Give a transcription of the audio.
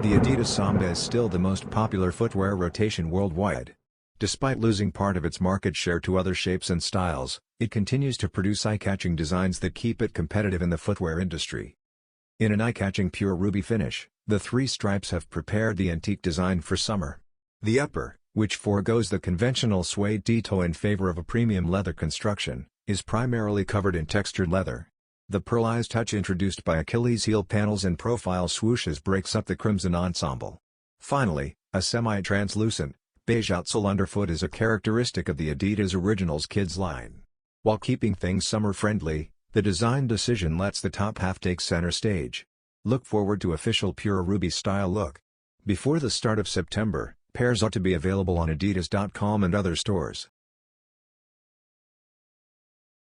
The Adidas Samba is still the most popular footwear rotation worldwide. Despite losing part of its market share to other shapes and styles, it continues to produce eye-catching designs that keep it competitive in the footwear industry. In an eye-catching pure ruby finish, the three stripes have prepared the antique design for summer. The upper, which forgoes the conventional suede detail in favor of a premium leather construction, is primarily covered in textured leather. The pearlised touch introduced by Achilles heel panels and profile swooshes breaks up the crimson ensemble. Finally, a semi-translucent, beige outsole underfoot is a characteristic of the Adidas Originals Kids line. While keeping things summer-friendly, the design decision lets the top half take center stage. Look forward to official pure ruby style look. Before the start of September, pairs ought to be available on adidas.com and other stores.